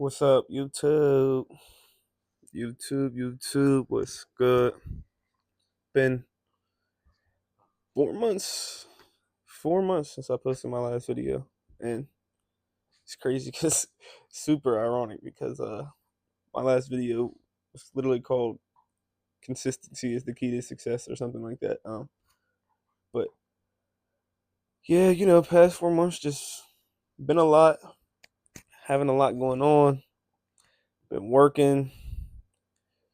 What's up, YouTube? YouTube, what's good? Been 4 months, 4 months since I posted my last video, and it's crazy because super ironic because my last video was literally called "Consistency is the key to success" or something like that. But yeah, past 4 months just been a lot, having a lot going on. Been working,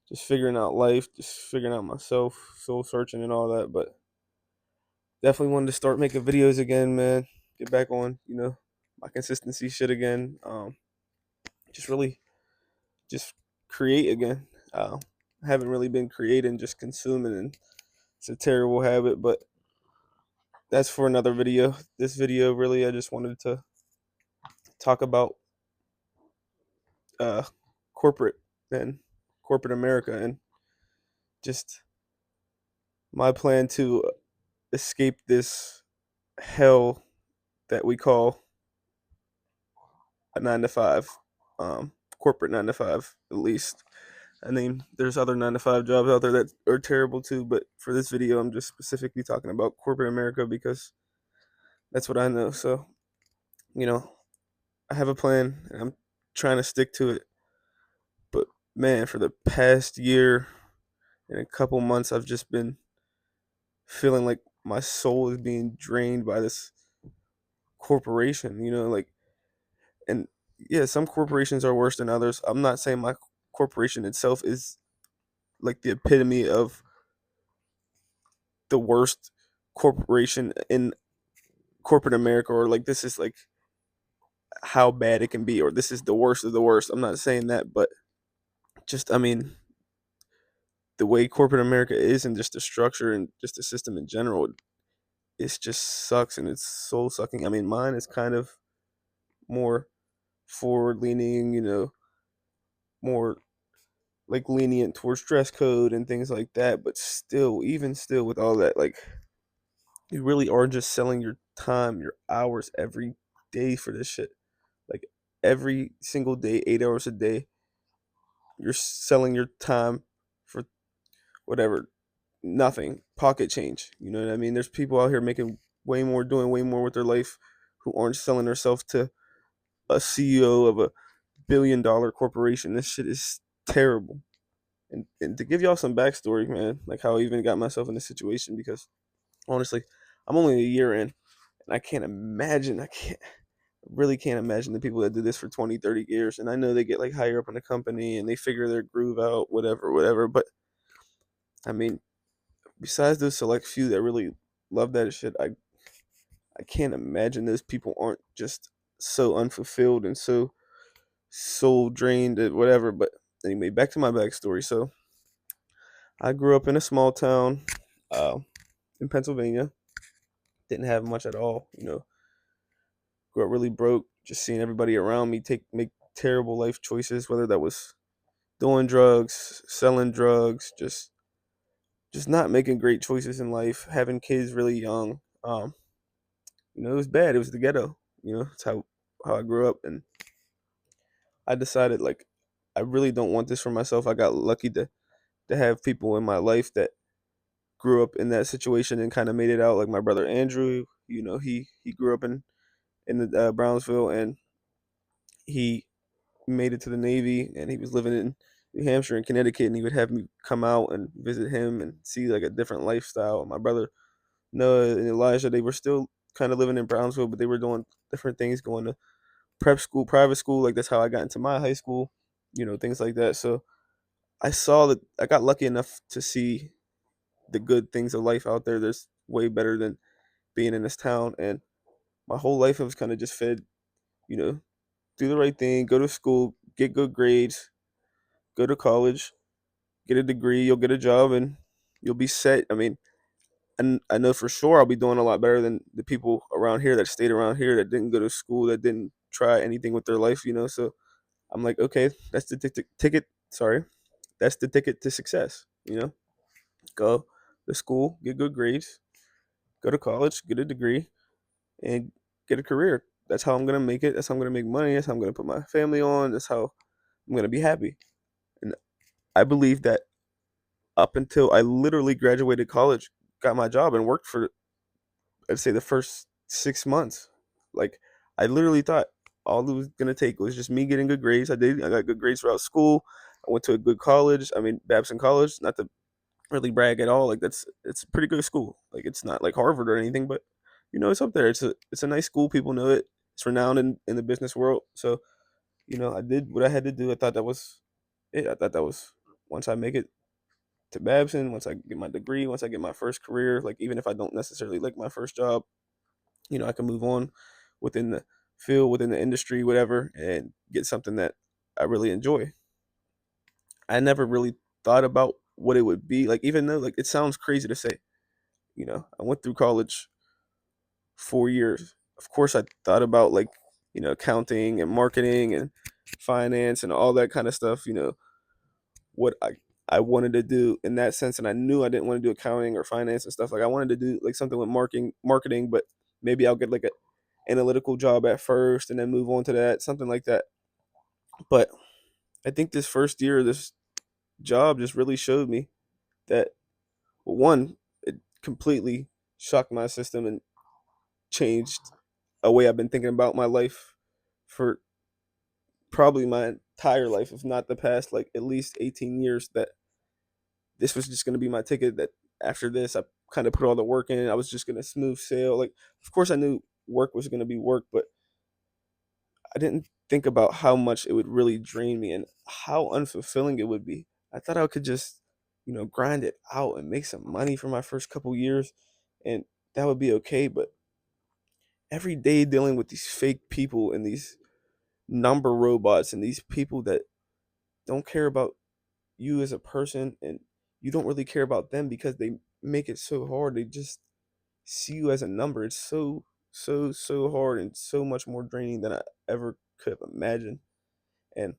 just figuring out life, just figuring out myself, soul searching and all that, but definitely wanted to start making videos again, man. Get back on, my consistency shit again. Just really, just create again. I haven't really been creating, just consuming, and it's a terrible habit. But that's for another video. This video, really, I just wanted to talk about uh, corporate and corporate America, and just my plan to escape this hell that we call a 9 to 5, corporate 9 to 5 at least. I mean, there's other 9 to 5 jobs out there that are terrible too, but for this video, I'm just specifically talking about corporate America because that's what I know. So, you know, I have a plan and I'm trying to stick to it. But man, for the past year and a couple months, I've just been feeling like my soul is being drained by this corporation, and yeah, some corporations are worse than others. I'm not saying my corporation itself is like the epitome of the worst corporation in corporate America, or like this is like how bad it can be, or this is the worst of the worst. I'm not saying that, but just, I mean, the way corporate America is, and just the structure and just the system in general, it just sucks and it's soul sucking. I mean, mine is kind of more forward leaning, more like lenient towards dress code and things like that. But still, even still, with all that, like, you really are just selling your time, your hours every day for this shit. Like every single day, 8 hours a day, you're selling your time for whatever, nothing, pocket change. You know what I mean? There's people out here making way more, doing way more with their life, who aren't selling themselves to a CEO of a billion-dollar corporation. This shit is terrible. And to give y'all some backstory, man, like how I even got myself in this situation, because honestly, I'm only a year in, and I can't imagine, really can't imagine the people that do this for 20, 30 years. And I know they get like higher up in the company and they figure their groove out, whatever. But I mean, besides those select few that really love that shit, I can't imagine those people aren't just so unfulfilled and so soul drained and whatever. But anyway, back to my backstory. So I grew up in a small town in Pennsylvania. Didn't have much at all. Grew up really broke. Just seeing everybody around me make terrible life choices, whether that was doing drugs, selling drugs, just not making great choices in life, having kids really young. It was bad. It was the ghetto. It's how I grew up, and I decided, like, I really don't want this for myself. I got lucky to have people in my life that grew up in that situation and kind of made it out. Like my brother Andrew, he grew up in the Brownsville, and he made it to the Navy, and he was living in New Hampshire and Connecticut, and he would have me come out and visit him and see like a different lifestyle. My brother Noah and Elijah, they were still kind of living in Brownsville, but they were doing different things, going to prep school, private school. Like that's how I got into my high school, things like that. So I saw that I got lucky enough to see the good things of life out there. There's way better than being in this town, and my whole life I was kind of just fed, you know, do the right thing, go to school, get good grades, go to college, get a degree, you'll get a job, and you'll be set. I mean, and I know for sure I'll be doing a lot better than the people around here that stayed around here, that didn't go to school, that didn't try anything with their life. So I'm like, okay, that's the ticket. Sorry, that's the ticket to success. Go to school, get good grades, go to college, get a degree, and get a career. that's how I'm gonna make it. That's how I'm gonna make money. That's how I'm gonna put my family on. That's how I'm gonna be happy. And I believe that up until I literally graduated college, got my job, and worked for, I'd say, the first 6 months. Like, I literally thought all it was gonna take was just me getting good grades. I did. I got good grades throughout school. I went to a good college. I mean, Babson College. Not to really brag at all. Like, it's a pretty good school. Like, it's not like Harvard or anything, but it's up there. It's a nice school. People know it. It's renowned in the business world. So I did what I had to do. I thought that was it. I thought that was, once I make it to Babson, once I get my degree, once I get my first career, like, even if I don't necessarily like my first job, I can move on within the field, within the industry, whatever, and get something that I really enjoy. I never really thought about what it would be like, even though, like, it sounds crazy to say. I went through college 4 years. Of course, I thought about, like, accounting and marketing and finance and all that kind of stuff. What I wanted to do in that sense, and I knew I didn't want to do accounting or finance and stuff. Like, I wanted to do like something with marketing, but maybe I'll get like a analytical job at first and then move on to that, something like that. But I think this first year, this job just really showed me that, well, one, it completely shocked my system and changed a way I've been thinking about my life for probably my entire life, if not the past, like, at least 18 years. That this was just going to be my ticket. That after this, I kind of put all the work in. I was just going to smooth sail. Like, of course, I knew work was going to be work, but I didn't think about how much it would really drain me and how unfulfilling it would be. I thought I could just, grind it out and make some money for my first couple years, and that would be okay. But every day dealing with these fake people and these number robots and these people that don't care about you as a person, and you don't really care about them because they make it so hard. They just see you as a number. It's so hard and so much more draining than I ever could have imagined. And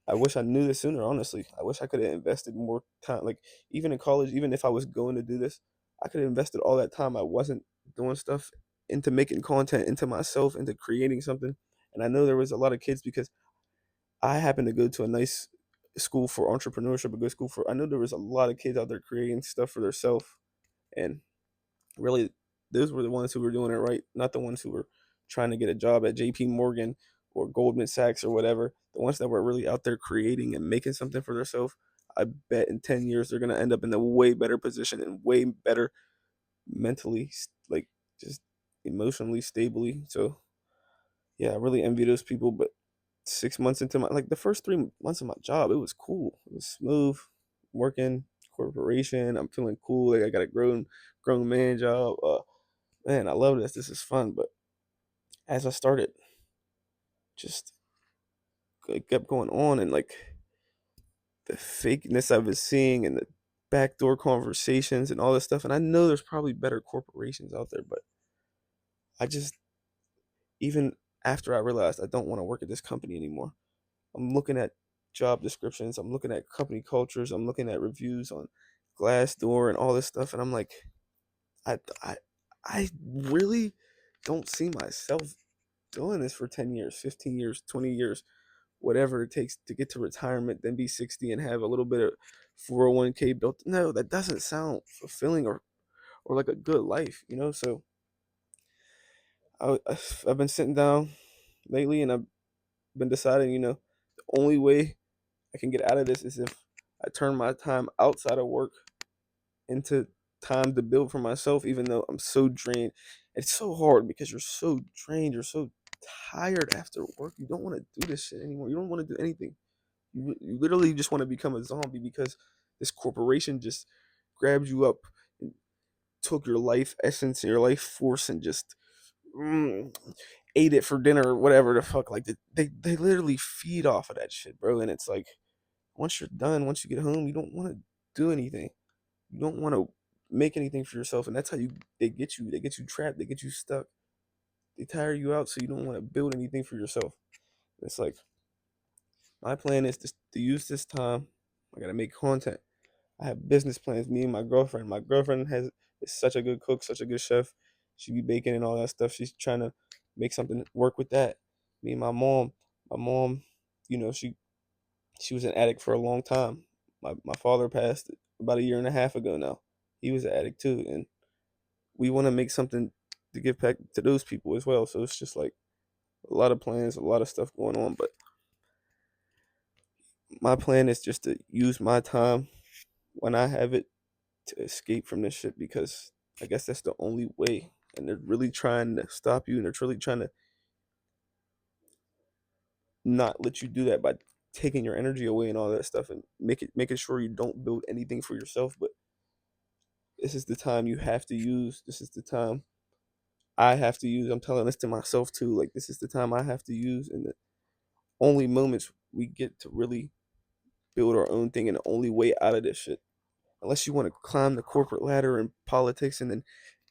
I wish I knew this sooner, honestly. I wish I could have invested more time. Like, even in college, even if I was going to do this, I could have invested all that time I wasn't doing stuff into making content, into myself, into creating something. And I know there was a lot of kids, because I happened to go to a nice school for entrepreneurship, a good school for. I know there was a lot of kids out there creating stuff for themselves, and really, those were the ones who were doing it right, not the ones who were trying to get a job at J.P. Morgan or Goldman Sachs or whatever. The ones that were really out there creating and making something for themselves. I bet in 10 years they're gonna end up in a way better position and way better mentally, like, just emotionally stably. So yeah, I really envy those people. But 6 months into my, like, the first 3 months of my job, it was cool. It was smooth working corporation. I'm feeling cool. Like, I got a grown man job. Man, I love this. This is fun. But as I started, just it kept going on, and, like, the fakeness I was seeing and the backdoor conversations and all this stuff. And I know there's probably better corporations out there, but I just, even after I realized I don't want to work at this company anymore, I'm looking at job descriptions, I'm looking at company cultures, I'm looking at reviews on Glassdoor and all this stuff, and I'm like, I I I really don't see myself doing this for 10 years, 15 years, 20 years, whatever it takes to get to retirement, then be 60 and have a little bit of 401k built. No, that doesn't sound fulfilling or like a good life. So I've been sitting down lately, and I've been deciding, the only way I can get out of this is if I turn my time outside of work into time to build for myself, even though I'm so drained. It's so hard because you're so drained, you're so tired after work. You don't want to do this shit anymore. You don't want to do anything. You literally just want to become a zombie because this corporation just grabbed you up and took your life essence and your life force and just mm, ate it for dinner or whatever the fuck. Like, they literally feed off of that shit, bro. And it's like, once you're done, once you get home, you don't want to do anything. You don't want to make anything for yourself, and that's how they get you. They get you trapped. They get you stuck. They tire you out, so you don't want to build anything for yourself. It's like, my plan is to use this time. I gotta make content. I have business plans. Me and my girlfriend. My girlfriend is such a good cook, such a good chef. She be baking and all that stuff. She's trying to make something work with that. Me and my mom, you know, she was an addict for a long time. My father passed about a year and a half ago now. He was an addict too, and we want to make something to give back to those people as well. So it's just like a lot of plans, a lot of stuff going on. But my plan is just to use my time when I have it to escape from this shit, because I guess that's the only way. And they're really trying to stop you, and they're really trying to not let you do that by taking your energy away and all that stuff, and making sure you don't build anything for yourself. But this is the time you have to use. This is the time I have to use. I'm telling this to myself too. Like, this is the time I have to use, and the only moments we get to really build our own thing, and the only way out of this shit. Unless you want to climb the corporate ladder in politics, and then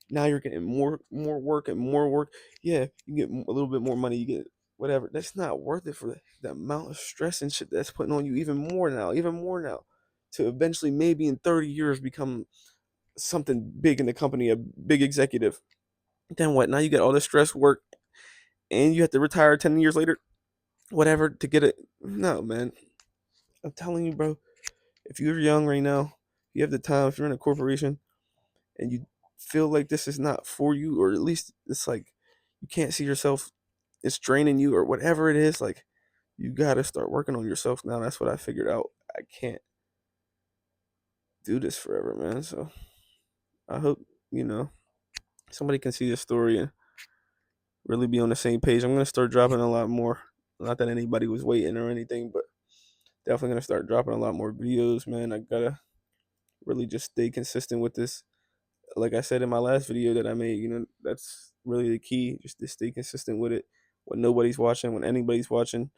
now you're getting more work and more work. Yeah, you get a little bit more money. You get whatever. That's not worth it for the amount of stress and shit that's putting on you even more now, to eventually maybe in 30 years become something big in the company, a big executive. Then what? Now you get all this stress work, and you have to retire 10 years later, whatever, to get it. No, man. I'm telling you, bro. If you're young right now, you have the time. If you're in a corporation and you feel like this is not for you, or at least it's like you can't see yourself, it's draining you or whatever it is, like, you gotta start working on yourself now. That's what I figured out. I can't do this forever, man. So I hope, you know, somebody can see this story and really be on the same page. I'm gonna start dropping a lot more. Not that anybody was waiting or anything, but definitely gonna start dropping a lot more videos, man. I gotta really just stay consistent with this. Like I said in my last video that I made, you know, that's really the key, just to stay consistent with it when nobody's watching, when anybody's watching.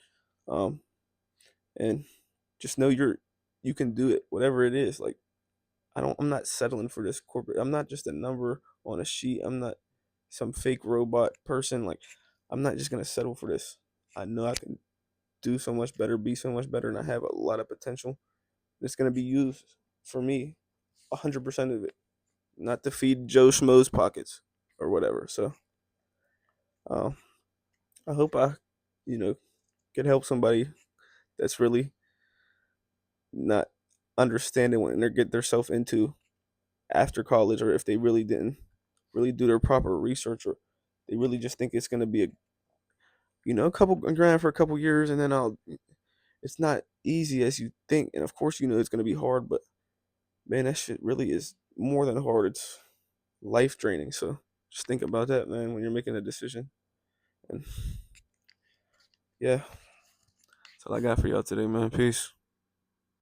Um, and just know you can do it, whatever it is. Like, I'm not settling for this corporate. I'm not just a number on a sheet. I'm not some fake robot person. Like, I'm not just gonna settle for this. I know I can do so much better, be so much better, and I have a lot of potential. It's gonna be used for me, 100% of it, not to feed Joe Schmo's pockets or whatever. So, um, I hope I, you know, can help somebody that's really not understanding when they get themselves into after college, or if they really didn't really do their proper research, or they really just think it's gonna be a couple grand for a couple years, and then I'll. It's not easy as you think, and of course it's gonna be hard, but man, that shit really is more than hard. It's life draining. So just think about that, man, when you're making a decision. And yeah, that's all I got for y'all today, man. Peace.